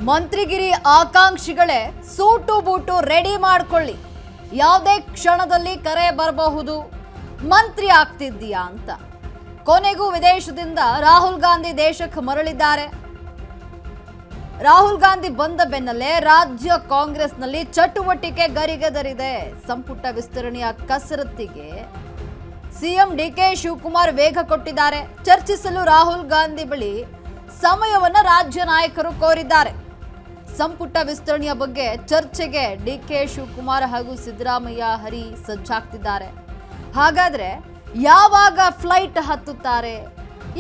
ಮಂತ್ರಿಗಿರಿ ಆಕಾಂಕ್ಷಿಗಳೇ suit boot ready ಮಾಡ್ಕೊಳ್ಳಿ, ಯಾವುದೇ ಕ್ಷಣದಲ್ಲಿ ಕರೆ ಬರಬಹುದು, ಮಂತ್ರಿ ಆಗ್ತಿದ್ದೀಯಾ ಅಂತ. ಕೊನೆಗೂ ವಿದೇಶದಿಂದ ರಾಹುಲ್ ಗಾಂಧಿ ದೇಶಕ್ಕೆ ಮರಳಿದ್ದಾರೆ. ರಾಹುಲ್ ಗಾಂಧಿ ಬಂದ ಬೆನ್ನಲ್ಲೇ ರಾಜ್ಯ ಕಾಂಗ್ರೆಸ್ನಲ್ಲಿ ಚಟುವಟಿಕೆ ಗರಿಗೆದರಿದೆ. ಸಂಪುಟ ವಿಸ್ತರಣೆಯ ಕಸರತ್ತಿಗೆ ಸಿಎಂ ಡಿಕೆ ಶಿವಕುಮಾರ್ ವೇಗ ಕೊಟ್ಟಿದ್ದಾರೆ. ಚರ್ಚಿಸಲು ರಾಹುಲ್ ಗಾಂಧಿ ಬಳಿ ಸಮಯವನ್ನ ರಾಜ್ಯ ನಾಯಕರು ಕೋರಿದ್ದಾರೆ. ಸಂಪುಟ ವಿಸ್ತರಣೆಯ ಬಗ್ಗೆ ಚರ್ಚೆಗೆ ಡಿಕೆ ಶಿವಕುಮಾರ್ ಹಾಗೂ ಸಿದ್ದರಾಮಯ್ಯ ಹರಿ ಸಜ್ಜಾಗ್ತಿದ್ದಾರೆ. ಹಾಗಾದ್ರೆ ಯಾವಾಗ ಫ್ಲೈಟ್ ಹತ್ತುತ್ತಾರೆ,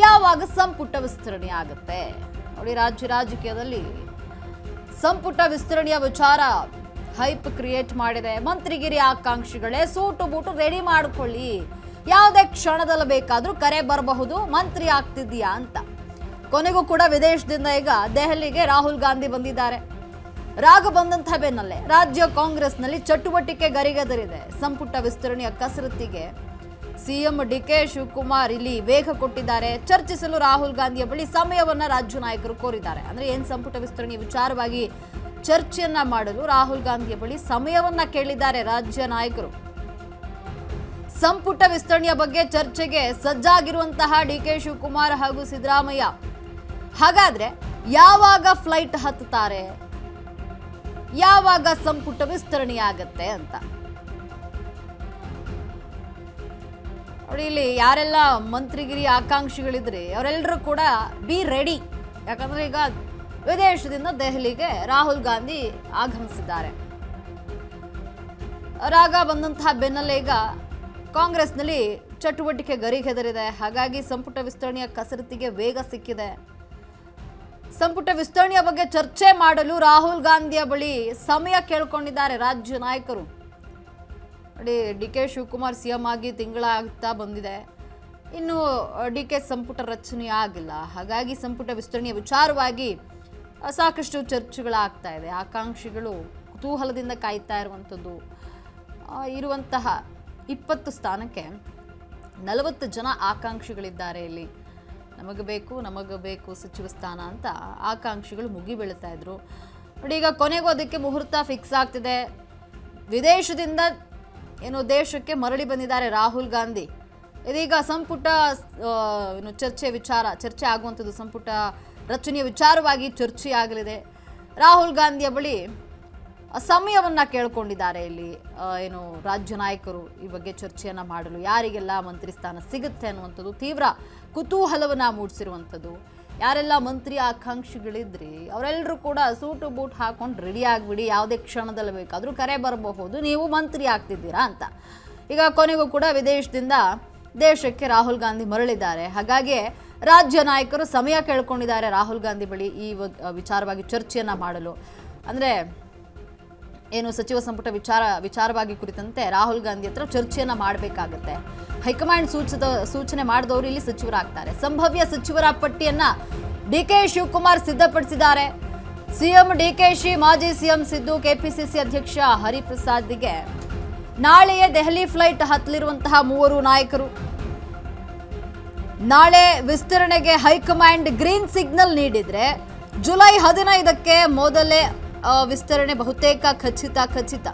ಯಾವಾಗ ಸಂಪುಟ ವಿಸ್ತರಣೆ ಆಗುತ್ತೆ? ನೋಡಿ, ರಾಜಕೀಯದಲ್ಲಿ ಸಂಪುಟ ವಿಸ್ತರಣೆಯ ವಿಚಾರ ಹೈಪ್ ಕ್ರಿಯೇಟ್ ಮಾಡಿದೆ. ಮಂತ್ರಿಗಿರಿ ಆಕಾಂಕ್ಷಿಗಳೇ ಸೂಟು ಬೂಟು ರೆಡಿ ಮಾಡ್ಕೊಳ್ಳಿ, ಯಾವುದೇ ಕ್ಷಣದಲ್ಲಿ ಬೇಕಾದ್ರೂ ಕರೆ ಬರಬಹುದು, ಮಂತ್ರಿ ಆಗ್ತಿದ್ದೀಯಾ ಅಂತ. ಕೊನೆಗೂ ಕೂಡ ವಿದೇಶದಿಂದ ಈಗ ದೆಹಲಿಗೆ ರಾಹುಲ್ ಗಾಂಧಿ ಬಂದಿದ್ದಾರೆ. ರಾಗ ಬಂದಂತಹ ಬೆನ್ನಲ್ಲೇ ರಾಜ್ಯ ಕಾಂಗ್ರೆಸ್ನಲ್ಲಿ ಚಟುವಟಿಕೆ ಗರಿಗೆದರಿದೆ. ಸಂಪುಟ ವಿಸ್ತರಣೆಯ ಕಸರತ್ತಿಗೆ ಸಿಎಂ ಡಿಕೆ ಶಿವಕುಮಾರ್ ಇಲ್ಲಿ ವೇಗ ಕೊಟ್ಟಿದ್ದಾರೆ. ಚರ್ಚಿಸಲು ರಾಹುಲ್ ಗಾಂಧಿಯ ಬಳಿ ಸಮಯವನ್ನ ರಾಜ್ಯ ನಾಯಕರು ಕೋರಿದ್ದಾರೆ. ಅಂದ್ರೆ ಏನ್ ಸಂಪುಟ ವಿಸ್ತರಣೆಯ ವಿಚಾರವಾಗಿ ಚರ್ಚೆಯನ್ನ ಮಾಡಲು ರಾಹುಲ್ ಗಾಂಧಿಯ ಬಳಿ ಸಮಯವನ್ನ ಕೇಳಿದ್ದಾರೆ ರಾಜ್ಯ ನಾಯಕರು. ಸಂಪುಟ ವಿಸ್ತರಣೆಯ ಬಗ್ಗೆ ಚರ್ಚೆಗೆ ಸಜ್ಜಾಗಿರುವಂತಹ ಡಿಕೆ ಶಿವಕುಮಾರ್ ಹಾಗೂ ಸಿದ್ದರಾಮಯ್ಯ ಹಾಗಾದ್ರೆ ಯಾವಾಗ ಫ್ಲೈಟ್ ಹತ್ತುತ್ತಾರೆ, ಯಾವಾಗ ಸಂಪುಟ ವಿಸ್ತರಣೆ ಆಗತ್ತೆ ಅಂತ ನೋಡಿ. ಇಲ್ಲಿ ಯಾರೆಲ್ಲ ಮಂತ್ರಿಗಿರಿ ಆಕಾಂಕ್ಷಿಗಳಿದ್ರೆ ಅವರೆಲ್ಲರೂ ಕೂಡ ಬಿ ರೆಡಿ. ಯಾಕಂದ್ರೆ ಈಗ ವಿದೇಶದಿಂದ ದೆಹಲಿಗೆ ರಾಹುಲ್ ಗಾಂಧಿ ಆಗಮಿಸಿದ್ದಾರೆ. ರಾಗ ಬಂದಂತಹ ಬೆನ್ನಲ್ಲೇ ಈಗ ಕಾಂಗ್ರೆಸ್ನಲ್ಲಿ ಚಟುವಟಿಕೆ ಗರಿಗೆದರಿದೆ. ಹಾಗಾಗಿ ಸಂಪುಟ ವಿಸ್ತರಣೆಯ ಕಸರತ್ತಿಗೆ ವೇಗ ಸಿಕ್ಕಿದೆ. ಸಂಪುಟ ವಿಸ್ತರಣೆಯ ಬಗ್ಗೆ ಚರ್ಚೆ ಮಾಡಲು ರಾಹುಲ್ ಗಾಂಧಿಯ ಬಳಿ ಸಮಯ ಕೇಳ್ಕೊಂಡಿದ್ದಾರೆ ರಾಜ್ಯ ನಾಯಕರು. ನೋಡಿ, ಡಿಕೆ ಶಿವಕುಮಾರ್ ಸಿಎಂ ಆಗಿ ತಿಂಗಳಾಗ್ತಾ ಬಂದಿದೆ, ಇನ್ನು ಡಿಕೆ ಸಂಪುಟ ರಚನೆ ಆಗಿಲ್ಲ. ಹಾಗಾಗಿ ಸಂಪುಟ ವಿಸ್ತರಣೆಯ ವಿಚಾರವಾಗಿ ಸಾಕಷ್ಟು ಚರ್ಚೆಗಳಾಗ್ತಾ ಇದೆ. ಆಕಾಂಕ್ಷಿಗಳು ಕುತೂಹಲದಿಂದ ಕಾಯ್ತಾ ಇರುವಂತಹ 20 ಸ್ಥಾನಕ್ಕೆ 40 ಜನ ಆಕಾಂಕ್ಷಿಗಳಿದ್ದಾರೆ. ಇಲ್ಲಿ ನಮಗೆ ಬೇಕು ಸಚಿವ ಸ್ಥಾನ ಅಂತ ಆಕಾಂಕ್ಷಿಗಳು ಮುಗಿ ಬೀಳ್ತಾ ಇದ್ರು. ನೋಡಿ, ಈಗ ಕೊನೆಗೂ ಅದಕ್ಕೆ ಮುಹೂರ್ತ ಫಿಕ್ಸ್ ಆಗ್ತಿದೆ. ವಿದೇಶದಿಂದ ದೇಶಕ್ಕೆ ಮರಳಿ ಬಂದಿದ್ದಾರೆ ರಾಹುಲ್ ಗಾಂಧಿ. ಇದೀಗ ಸಂಪುಟ ಚರ್ಚೆ ಆಗುವಂಥದ್ದು, ಸಂಪುಟ ರಚನೆಯ ವಿಚಾರವಾಗಿ ಚರ್ಚೆ ಆಗಲಿದೆ. ರಾಹುಲ್ ಗಾಂಧಿಯ ಬಳಿ ಸಮಯವನ್ನ ಕೇಳ್ಕೊಂಡಿದ್ದಾರೆ. ಇಲ್ಲಿ ರಾಜ್ಯ ನಾಯಕರು ಈ ಬಗ್ಗೆ ಚರ್ಚೆಯನ್ನ ಮಾಡಲು ಯಾರಿಗೆಲ್ಲ ಮಂತ್ರಿ ಸ್ಥಾನ ಸಿಗುತ್ತೆ ಅನ್ನುವಂಥದ್ದು ತೀವ್ರ ಕುತೂಹಲವನ್ನ ಮೂಡಿಸಿರುವಂಥದ್ದು. ಯಾರೆಲ್ಲ ಮಂತ್ರಿ ಆಕಾಂಕ್ಷಿಗಳಿದ್ರಿ ಅವರೆಲ್ಲರೂ ಕೂಡ ಸೂಟು ಬೂಟ್ ಹಾಕೊಂಡು ರೆಡಿ ಆಗಿಬಿಡಿ, ಯಾವುದೇ ಕ್ಷಣದಲ್ಲಿ ಬೇಕಾದರೂ ಕರೆ ಬರಬಹುದು, ನೀವು ಮಂತ್ರಿ ಆಗ್ತಿದ್ದೀರಾ ಅಂತ. ಈಗ ಕೊನೆಗೂ ಕೂಡ ವಿದೇಶದಿಂದ ದೇಶಕ್ಕೆ ರಾಹುಲ್ ಗಾಂಧಿ ಮರಳಿದ್ದಾರೆ. ಹಾಗಾಗಿ ರಾಜ್ಯ ನಾಯಕರು ಸಮಯ ಕೇಳ್ಕೊಂಡಿದ್ದಾರೆ ರಾಹುಲ್ ಗಾಂಧಿ ಬಳಿ ಈ ವಿಚಾರವಾಗಿ ಚರ್ಚೆಯನ್ನ ಮಾಡಲು. ಅಂದರೆ ಸಚಿವ ಸಂಪುಟ ವಿಚಾರವಾಗಿ ಕುರಿತಂತೆ ರಾಹುಲ್ ಗಾಂಧಿ ಹತ್ರ ಚರ್ಚೆಯನ್ನ ಮಾಡಬೇಕಾಗುತ್ತೆ. ಹೈಕಮಾಂಡ್ ಸೂಚನೆ ಮಾಡಿದವರು ಇಲ್ಲಿ ಸಚಿವರಾಗ್ತಾರೆ. ಸಂಭವ್ಯ ಸಚಿವರ ಪಟ್ಟಿಯನ್ನ ಡಿಕೆ ಶಿವಕುಮಾರ್ ಸಿದ್ಧಪಡಿಸಿದ್ದಾರೆ. ಸಿಎಂ ಡಿಕೆಶಿ, ಮಾಜಿ ಸಿಎಂ ಸಿದ್ದು, ಕೆಪಿಸಿಸಿ ಅಧ್ಯಕ್ಷ ಹರಿಪ್ರಸಾದ್ಗೆ ನಾಳೆಯೇ ದೆಹಲಿ ಫ್ಲೈಟ್ ಹತ್ತಲಿರುವಂತಹ 3 ನಾಯಕರು. ನಾಳೆ ವಿಸ್ತರಣೆಗೆ ಹೈಕಮಾಂಡ್ ಗ್ರೀನ್ ಸಿಗ್ನಲ್ ನೀಡಿದ್ರೆ ಜುಲೈ 15ಕ್ಕೆ ಮೊದಲೇ ವಿಸ್ತರಣೆ ಬಹುತೇಕ ಖಚಿತ.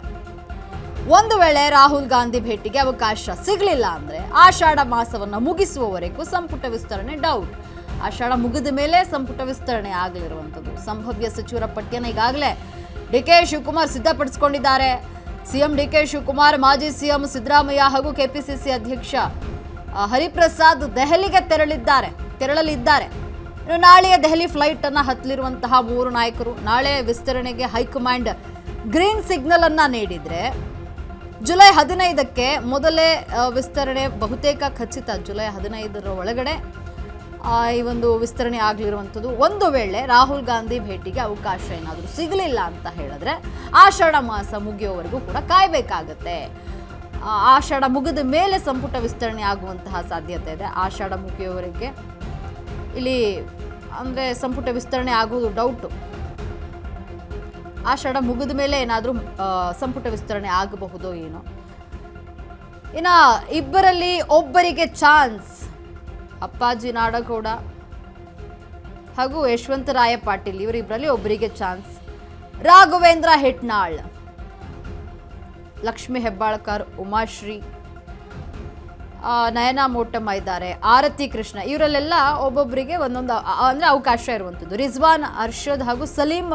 ಒಂದು ವೇಳೆ ರಾಹುಲ್ ಗಾಂಧಿ ಭೇಟಿಗೆ ಅವಕಾಶ ಸಿಗಲಿಲ್ಲ ಅಂದ್ರೆ ಆಷಾಢ ಮಾಸವನ್ನ ಮುಗಿಸುವವರೆಗೂ ಸಂಪುಟ ವಿಸ್ತರಣೆ ಡೌಟ್. ಆಷಾಢ ಮುಗಿದ ಮೇಲೆ ಸಂಪುಟ ವಿಸ್ತರಣೆ ಆಗಲಿರುವಂಥದ್ದು. ಸಂಭವ್ಯ ಸಚಿವರ ಪಟ್ಟಿಯನ್ನು ಈಗಾಗಲೇ ಡಿಕೆ ಶಿವಕುಮಾರ್ ಸಿದ್ಧಪಡಿಸಿಕೊಂಡಿದ್ದಾರೆ. ಸಿಎಂ ಡಿಕೆ ಶಿವಕುಮಾರ್, ಮಾಜಿ ಸಿಎಂ ಸಿದ್ದರಾಮಯ್ಯ ಹಾಗೂ ಕೆಪಿಸಿಸಿ ಅಧ್ಯಕ್ಷ ಹರಿಪ್ರಸಾದ್ ದೆಹಲಿಗೆ ತೆರಳಲಿದ್ದಾರೆ. ನಾಳೆಯ ದೆಹಲಿ ಫ್ಲೈಟ್ ಅನ್ನ ಹತ್ತಲಿರುವಂತಹ 3 ನಾಯಕರು. ನಾಳೆ ವಿಸ್ತರಣೆಗೆ ಹೈಕಮಾಂಡ್ ಗ್ರೀನ್ ಸಿಗ್ನಲ್ ಅನ್ನ ನೀಡಿದ್ರೆ ಜುಲೈ 15ಕ್ಕೆ ಮೊದಲೇ ವಿಸ್ತರಣೆ ಬಹುತೇಕ ಖಚಿತ. ಜುಲೈ 15ರ ಒಳಗಡೆ ಈ ಒಂದು ವಿಸ್ತರಣೆ ಆಗಲಿರುವಂಥದ್ದು. ಒಂದು ವೇಳೆ ರಾಹುಲ್ ಗಾಂಧಿ ಭೇಟಿಗೆ ಅವಕಾಶ ಏನಾದರೂ ಸಿಗಲಿಲ್ಲ ಅಂತ ಹೇಳಿದ್ರೆ ಆಷಾಢ ಮಾಸ ಮುಗಿಯೋವರೆಗೂ ಕೂಡ ಕಾಯಬೇಕಾಗತ್ತೆ. ಆಷಾಢ ಮುಗಿದ ಮೇಲೆ ಸಂಪುಟ ವಿಸ್ತರಣೆ ಆಗುವಂತಹ ಸಾಧ್ಯತೆ ಇದೆ. ಆಷಾಢ ಮುಗಿಯೋವರೆಗೆ ಇಲ್ಲಿ ಅಂದರೆ ಸಂಪುಟ ವಿಸ್ತರಣೆ ಆಗೋದು ಡೌಟು. ಆಷಾಢ ಮುಗಿದ ಮೇಲೆ ಏನಾದರೂ ಸಂಪುಟ ವಿಸ್ತರಣೆ ಆಗಬಹುದೋ ಏನೋ. ಇನ್ನು ಇಬ್ಬರಲ್ಲಿ ಒಬ್ಬರಿಗೆ ಚಾನ್ಸ್. ಅಪ್ಪಾಜಿ ನಾಡಗೌಡ ಹಾಗೂ ಯಶವಂತರಾಯ ಪಾಟೀಲ್ ಇವರಿಬ್ಬರಲ್ಲಿ ಒಬ್ಬರಿಗೆ ಚಾನ್ಸ್. ರಾಘವೇಂದ್ರ ಹೆಟ್ನಾಳ್, ಲಕ್ಷ್ಮೀ ಹೆಬ್ಬಾಳ್ಕರ್, ಉಮಾಶ್ರೀ, ನಯನಾ ಮೋಟಮ್ಮ ಇದ್ದಾರೆ, ಆರತಿ ಕೃಷ್ಣ, ಇವರಲ್ಲೆಲ್ಲ ಒಬ್ಬೊಬ್ಬರಿಗೆ ಒಂದೊಂದು ಅಂದರೆ ಅವಕಾಶ ಇರುವಂಥದ್ದು. ರಿಜ್ವಾನ್ ಅರ್ಷದ್ ಹಾಗೂ ಸಲೀಂ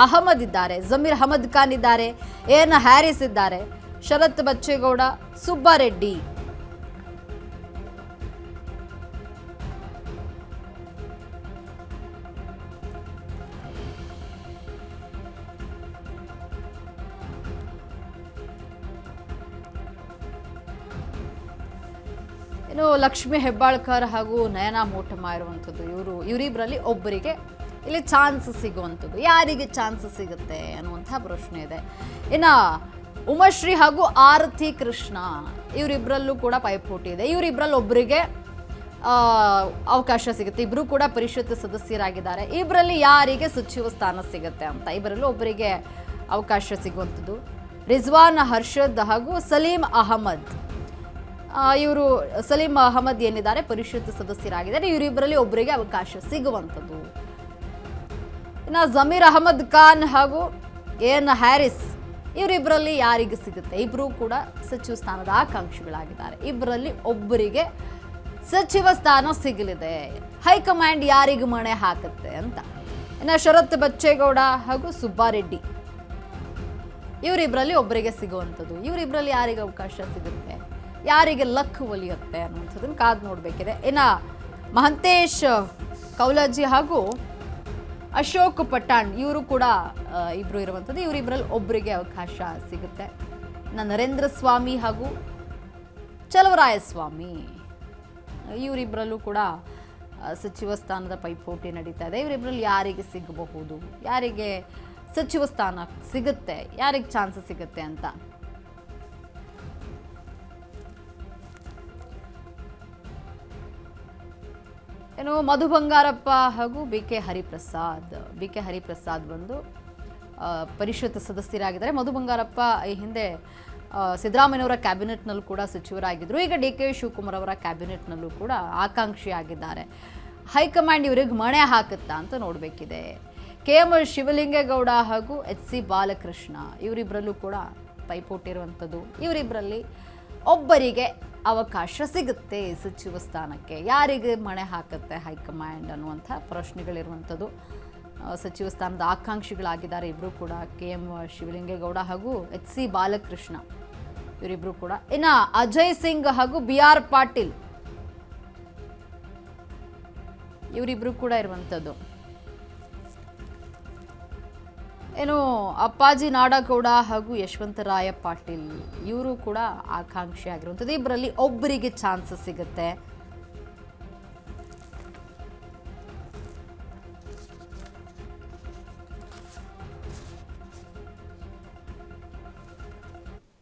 ಅಹಮದ್ ಇದ್ದಾರೆ, ಜಮೀರ್ ಅಹಮದ್ ಖಾನ್ ಇದ್ದಾರೆ, ಎನ್ ಹ್ಯಾರಿಸ್ ಇದ್ದಾರೆ, ಶರತ್ ಬಚ್ಚೇಗೌಡ, ಸುಬ್ಬಾರೆಡ್ಡಿ. ಇನ್ನು ಲಕ್ಷ್ಮೀ ಹೆಬ್ಬಾಳ್ಕರ್ ಹಾಗೂ ನಯನಾ ಮೋಟಮ್ಮ ಇರುವಂಥದ್ದು. ಇವರಿಬ್ಬರಲ್ಲಿ ಒಬ್ಬರಿಗೆ ಇಲ್ಲಿ ಚಾನ್ಸ್ ಸಿಗುವಂಥದ್ದು. ಯಾರಿಗೆ ಚಾನ್ಸ್ ಸಿಗುತ್ತೆ ಅನ್ನುವಂಥ ಪ್ರಶ್ನೆ ಇದೆ. ಇನ್ನು ಉಮಾಶ್ರೀ ಹಾಗೂ ಆರತಿ ಕೃಷ್ಣ ಇವರಿಬ್ಬರಲ್ಲೂ ಕೂಡ ಪೈಪೋಟಿ ಇದೆ. ಇವರಿಬ್ಬರಲ್ಲಿ ಒಬ್ಬರಿಗೆ ಅವಕಾಶ ಸಿಗುತ್ತೆ. ಇಬ್ಬರು ಕೂಡ ಪರಿಷತ್ ಸದಸ್ಯರಾಗಿದ್ದಾರೆ. ಇಬ್ಬರಲ್ಲಿ ಯಾರಿಗೆ ಸಚಿವ ಸ್ಥಾನ ಸಿಗುತ್ತೆ ಅಂತ ಇಬ್ಬರಲ್ಲೂ ಒಬ್ಬರಿಗೆ ಅವಕಾಶ ಸಿಗುವಂಥದ್ದು. ರಿಜ್ವಾನ್ ಅರ್ಷದ್ ಹಾಗೂ ಸಲೀಂ ಅಹಮದ್. ಇವರು ಸಲೀಂ ಅಹಮದ್ ಏನಿದ್ದಾರೆ ಪರಿಷತ್ ಸದಸ್ಯರಾಗಿದ್ದಾರೆ. ಇವರಿಬ್ಬರಲ್ಲಿ ಒಬ್ಬರಿಗೆ ಅವಕಾಶ ಸಿಗುವಂಥದ್ದು. ಇನ್ನು ಜಮೀರ್ ಅಹಮದ್ ಖಾನ್ ಹಾಗೂ ಎನ್ ಹ್ಯಾರಿಸ್ ಇವರಿಬ್ಬರಲ್ಲಿ ಯಾರಿಗೆ ಸಿಗುತ್ತೆ? ಇಬ್ಬರು ಕೂಡ ಸಚಿವ ಸ್ಥಾನದ ಆಕಾಂಕ್ಷಿಗಳಾಗಿದ್ದಾರೆ. ಇಬ್ಬರಲ್ಲಿ ಒಬ್ಬರಿಗೆ ಸಚಿವ ಸ್ಥಾನ ಸಿಗಲಿದೆ. ಹೈಕಮಾಂಡ್ ಯಾರಿಗೆ ಮಣೆ ಹಾಕುತ್ತೆ ಅಂತ. ಇನ್ನು ಶರತ್ ಬಚ್ಚೇಗೌಡ ಹಾಗೂ ಸುಬ್ಬಾರೆಡ್ಡಿ ಇವರಿಬ್ಬರಲ್ಲಿ ಒಬ್ಬರಿಗೆ ಸಿಗುವಂಥದ್ದು. ಇವರಿಬ್ಬರಲ್ಲಿ ಯಾರಿಗೆ ಅವಕಾಶ ಸಿಗುತ್ತೆ, ಯಾರಿಗೆ ಲಕ್ ಒಲಿಯುತ್ತೆ ಅನ್ನುವಂಥದ್ದನ್ನು ಕಾದು ನೋಡಬೇಕಿದೆ. ಇನ್ನು ಮಹಂತೇಶ್ ಕೌಲಾಜಿ ಹಾಗೂ ಅಶೋಕ್ ಪಠಾಣ್ ಇವರು ಕೂಡ ಇಬ್ಬರು ಇರುವಂಥದ್ದು. ಇವರಿಬ್ಬರಲ್ಲಿ ಒಬ್ಬರಿಗೆ ಅವಕಾಶ ಸಿಗುತ್ತೆ. ಇನ್ನು ನರೇಂದ್ರ ಸ್ವಾಮಿ ಹಾಗೂ ಚಲವರಾಯಸ್ವಾಮಿ ಇವರಿಬ್ಬರಲ್ಲೂ ಕೂಡ ಸಚಿವ ಸ್ಥಾನದ ಪೈಪೋಟಿ ನಡೀತಾ ಇದೆ. ಇವರಿಬ್ಬರಲ್ಲಿ ಯಾರಿಗೆ ಸಿಗಬಹುದು, ಯಾರಿಗೆ ಸಚಿವ ಸ್ಥಾನ ಸಿಗುತ್ತೆ, ಯಾರಿಗೆ ಚಾನ್ಸ್ ಸಿಗುತ್ತೆ ಅಂತ. ಏನು ಮಧು ಬಂಗಾರಪ್ಪ ಹಾಗೂ ಬಿ ಕೆ ಹರಿಪ್ರಸಾದ್ ಬಂದು ಪರಿಷತ್ ಸದಸ್ಯರಾಗಿದ್ದಾರೆ. ಮಧು ಬಂಗಾರಪ್ಪ ಈ ಹಿಂದೆ ಸಿದ್ದರಾಮಯ್ಯನವರ ಕ್ಯಾಬಿನೆಟ್ನಲ್ಲೂ ಕೂಡ ಸಚಿವರಾಗಿದ್ದರು. ಈಗ ಡಿ ಕೆ ಶಿವಕುಮಾರ್ ಅವರ ಕ್ಯಾಬಿನೆಟ್ನಲ್ಲೂ ಕೂಡ ಆಕಾಂಕ್ಷಿಯಾಗಿದ್ದಾರೆ. ಹೈಕಮಾಂಡ್ ಇವರಿಗೆ ಮಣೆ ಹಾಕುತ್ತಾ ಅಂತ ನೋಡಬೇಕಿದೆ. ಕೆ ಎಂ ಶಿವಲಿಂಗೇಗೌಡ ಹಾಗೂ ಎಚ್ ಸಿ ಬಾಲಕೃಷ್ಣ ಇವರಿಬ್ಬರಲ್ಲೂ ಕೂಡ ಪೈಪೋಟಿ ಇರುವಂಥದ್ದು. ಇವರಿಬ್ಬರಲ್ಲಿ ಒಬ್ಬರಿಗೆ ಅವಕಾಶ ಸಿಗುತ್ತೆ ಸಚಿವ ಸ್ಥಾನಕ್ಕೆ. ಯಾರಿಗೆ ಮಣೆ ಹಾಕುತ್ತೆ ಹೈಕಮಾಂಡ್ ಅನ್ನುವಂಥ ಪ್ರಶ್ನೆಗಳಿರುವಂಥದ್ದು. ಸಚಿವ ಸ್ಥಾನದ ಆಕಾಂಕ್ಷಿಗಳಾಗಿದ್ದಾರೆ ಇಬ್ಬರು ಕೂಡ, ಕೆ ಎಂ ಶಿವಲಿಂಗೇಗೌಡ ಹಾಗೂ ಎಚ್ ಸಿ ಬಾಲಕೃಷ್ಣ ಇವರಿಬ್ಬರು ಕೂಡ. ಇನ್ನು ಅಜಯ್ ಸಿಂಗ್ ಹಾಗೂ ಬಿ ಆರ್ ಪಾಟೀಲ್ ಇವರಿಬ್ಬರು ಕೂಡ ಇರುವಂಥದ್ದು. ಏನು ಅಪ್ಪಾಜಿ ನಾಡಗೌಡ ಹಾಗೂ ಯಶವಂತರಾಯ ಪಾಟೀಲ್ ಇವರು ಕೂಡ ಆಕಾಂಕ್ಷಿ ಆಗಿರುವಂಥದ್ದು. ಇಬ್ಬರಲ್ಲಿ ಒಬ್ಬರಿಗೆ ಚಾನ್ಸ್ ಸಿಗುತ್ತೆ.